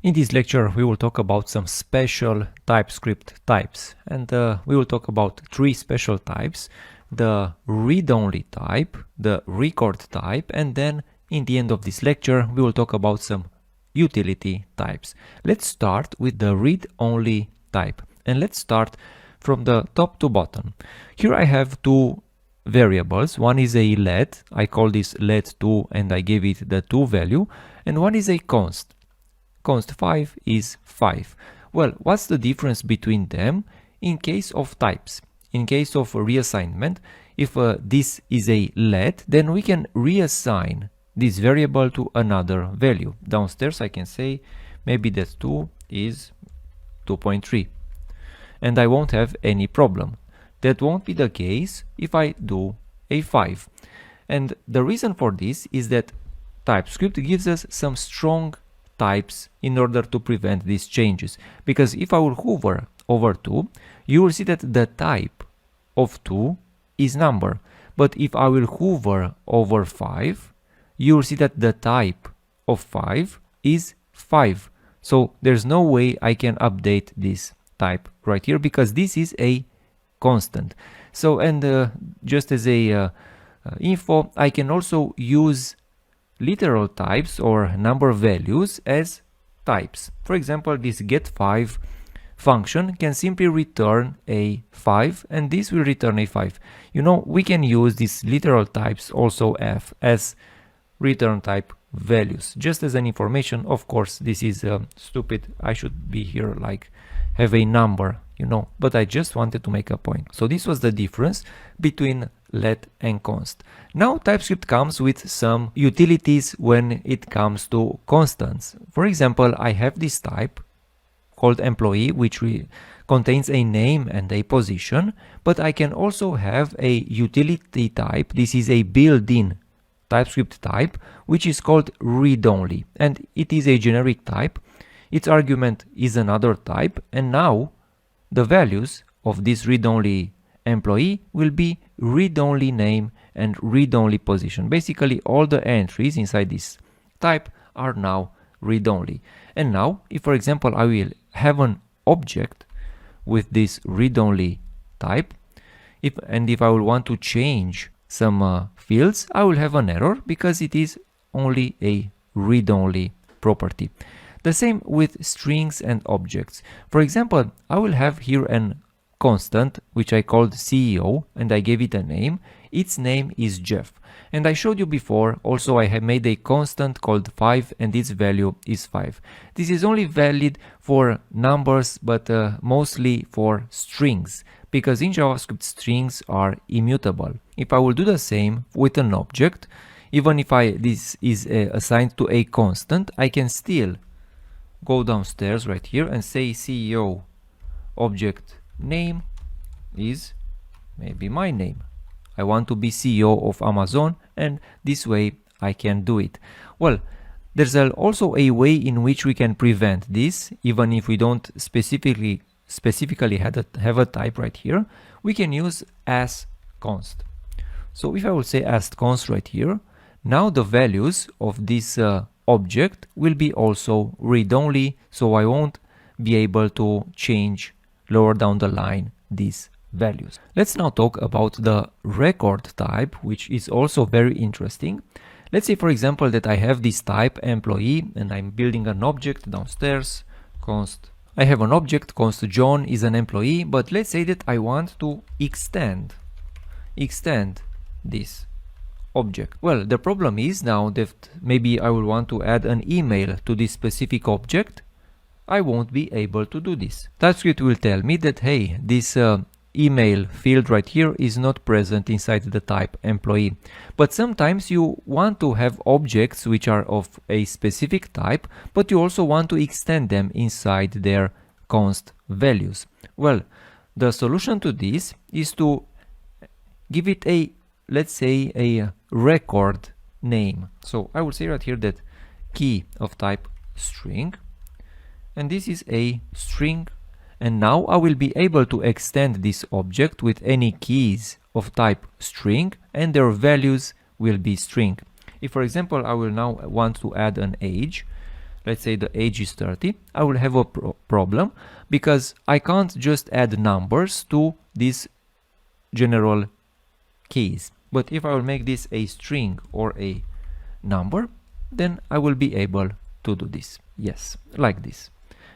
In this lecture, we will talk about some special TypeScript types, and we will talk about three special types: the read-only type, the record type, and then in the end of this lecture, we will talk about some utility types. Let's start with the read-only type, and let's start from the top to bottom. Here I have two variables. One is a let, I call this let2 and I give it the 2 value, and one is a const. Const 5 is 5. Well, what's the difference between them in case of types? In case of reassignment, if this is a let, then we can reassign this variable to another value. Downstairs I can say maybe that 2 is 2.3 and I won't have any problem. That won't be the case if I do a 5. And the reason for this is that TypeScript gives us some strong types in order to prevent these changes, because if I will hover over 2, you will see that the type of 2 is number, but if I will hover over 5, you will see that the type of 5 is 5. So there's no way I can update this type right here because this is a constant. So, and just as a info, I can also use literal types or number values as types. For example, this get5 function can simply return a 5 and this will return a 5. You know, we can use these literal types also as return type values. Just as an information, of course, this is stupid. I should be here like have a number, you know, but I just wanted to make a point. So this was the difference between let and const. Now TypeScript comes with some utilities when it comes to constants. For example, I have this type called employee, which contains a name and a position, but I can also have a utility type. This is a built-in TypeScript type, which is called read-only, and it is a generic type. Its argument is another type, and now the values of this read-only employee will be read-only name and read-only position. Basically, all the entries inside this type are now read-only. And now, if for example I will have an object with this read-only type, if I will want to change some fields, I will have an error because it is only a read-only property. The same with strings and objects. For example, I will have here an constant which I called CEO and I gave it a name. Its name is Jeff. And I showed you before also I have made a constant called 5 and its value is 5. This is only valid for numbers but mostly for strings, because in JavaScript strings are immutable. If I will do the same with an object, even if this is assigned to a constant, I can still go downstairs right here and say CEO object name is maybe my name. I want to be CEO of Amazon, and this way I can do it. Well, there's also a way in which we can prevent this, even if we don't specifically have a type right here. We can use as const. So if I will say as const right here, now the values of this object will be also read-only, so I won't be able to change lower down the line these values. Let's now talk about the record type, which is also very interesting. Let's say, for example, that I have this type employee and I'm building an object downstairs, const. I have an object, const John is an employee, but let's say that I want to extend this object. Well, the problem is now that maybe I will want to add an email to this specific object. I won't be able to do this. TypeScript will tell me that, hey, this email field right here is not present inside the type employee. But sometimes you want to have objects which are of a specific type, but you also want to extend them inside their const values. Well, the solution to this is to give it a, let's say, a record name. So I will say right here that key of type string, and this is a string, and now I will be able to extend this object with any keys of type string and their values will be string. If for example I will now want to add an age, let's say the age is 30, I will have a problem because I can't just add numbers to these general keys. But if I will make this a string or a number, then I will be able to do this. Yes, like this.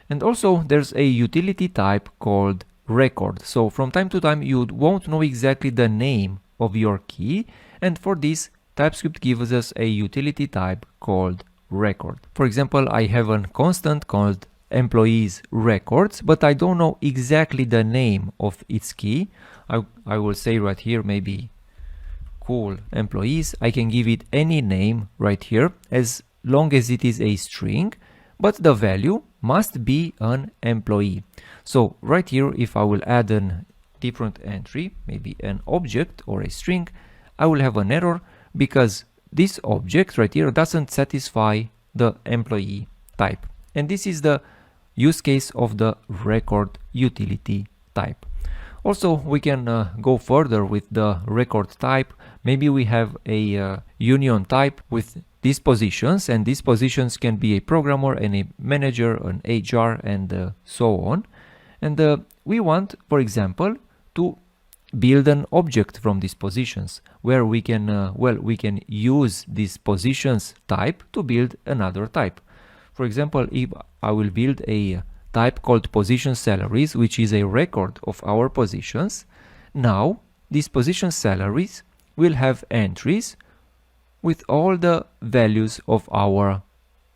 And also there's a utility type called record. So from time to time you won't know exactly the name of your key, and for this TypeScript gives us a utility type called record. For example, I have a constant called employees records, but I don't know exactly the name of its key. I will say right here maybe cool employees. I can give it any name right here as long as it is a string, but the value must be an employee. So right here, if I will add a different entry, maybe an object or a string, I will have an error because this object right here doesn't satisfy the employee type. And this is the use case of the record utility type. Also, we can go further with the record type. Maybe we have a union type with these positions, and these positions can be a programmer and a manager, an HR, and so on. And we want, for example, to build an object from these positions where we can, we can use this positions type to build another type. For example, if I will build a type called position salaries, which is a record of our positions, now these position salaries will have entries with all the values of our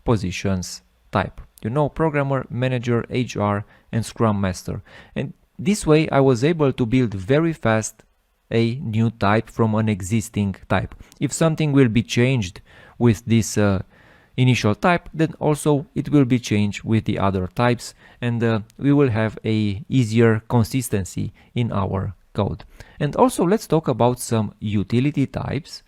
positions type. You know, programmer, manager, HR, and Scrum Master. And this way I was able to build very fast a new type from an existing type. If something will be changed with this initial type, then also it will be changed with the other types, and we will have a easier consistency in our code. And also let's talk about some utility types.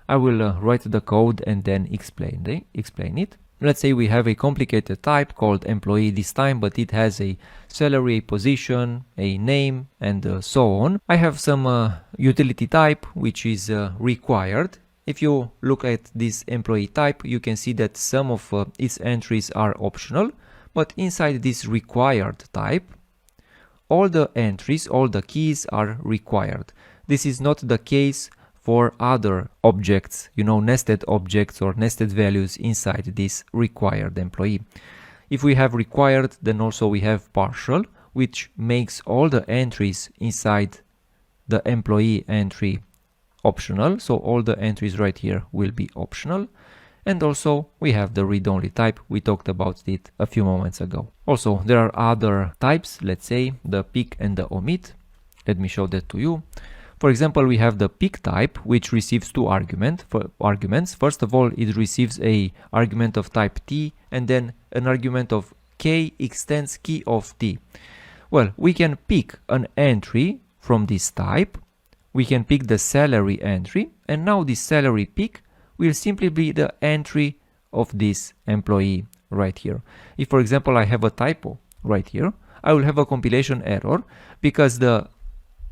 I will write the code and then explain it. Let's say we have a complicated type called employee this time, but it has a salary, a position, a name, and so on. I have some utility type which is required. If you look at this employee type, you can see that some of its entries are optional, but inside this required type, all the entries, all the keys are required. This is not the case for other objects, you know, nested objects or nested values inside this required employee. If we have required, then also we have partial, which makes all the entries inside the employee entry optional. So all the entries right here will be optional. And also we have the read-only type. We talked about it a few moments ago. Also, there are other types, let's say the pick and the omit. Let me show that to you. For example, we have the pick type, which receives two arguments. First of all, it receives a argument of type t, and then an argument of k extends key of t. Well, we can pick an entry from this type. We can pick the salary entry, and now this salary pick will simply be the entry of this employee right here. If, for example, I have a typo right here, I will have a compilation error because the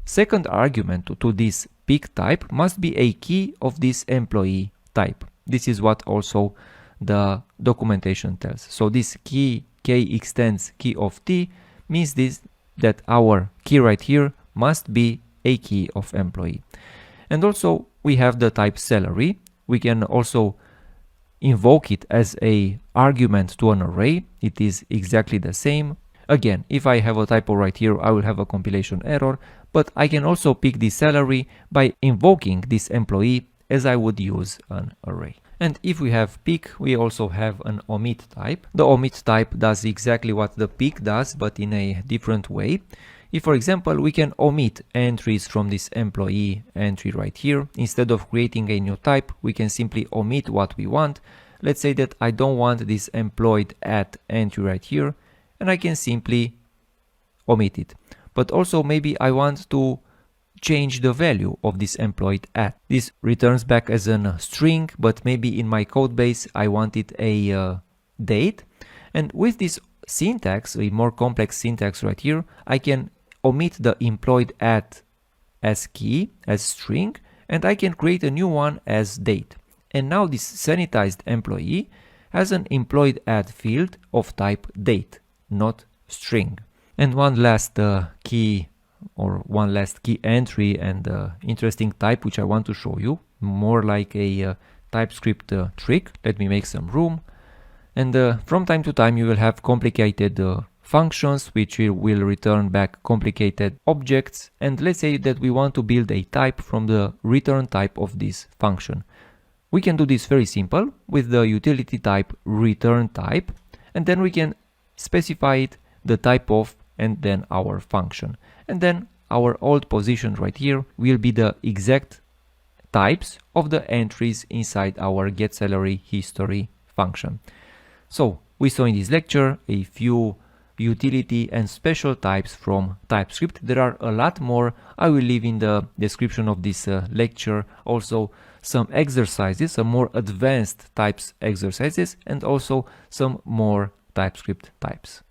second argument to this pick type must be a key of this employee type. This is what also the documentation tells. So this key, k extends key of t, means this that our key right here must be a key of employee. And also we have the type salary. We can also invoke it as a argument to an array. It is exactly the same. Again, if I have a typo right here, I will have a compilation error, but I can also pick the salary by invoking this employee as I would use an array. And if we have pick, we also have an omit type. The omit type does exactly what the pick does, but in a different way. If, for example, we can omit entries from this employee entry right here, instead of creating a new type, we can simply omit what we want. Let's say that I don't want this employed at entry right here, and I can simply omit it. But also maybe I want to change the value of this employed at. This returns back as a string, but maybe in my code base I want it a date. And with this syntax, a more complex syntax right here, I can omit the employed at as key, as string, and I can create a new one as date. And now this sanitized employee has an employed add field of type date, not string. And one last key entry and interesting type which I want to show you, more like a TypeScript trick. Let me make some room. And from time to time you will have complicated functions which will return back complicated objects, and let's say that we want to build a type from the return type of this function. We can do this very simple with the utility type return type, and then we can specify it, the type of, and then our function. And then our old position right here will be the exact types of the entries inside our getSalary history function. So we saw in this lecture a few utility and special types from TypeScript. There are a lot more. I will leave in the description of this lecture also some exercises, some more advanced types exercises, and also some more TypeScript types.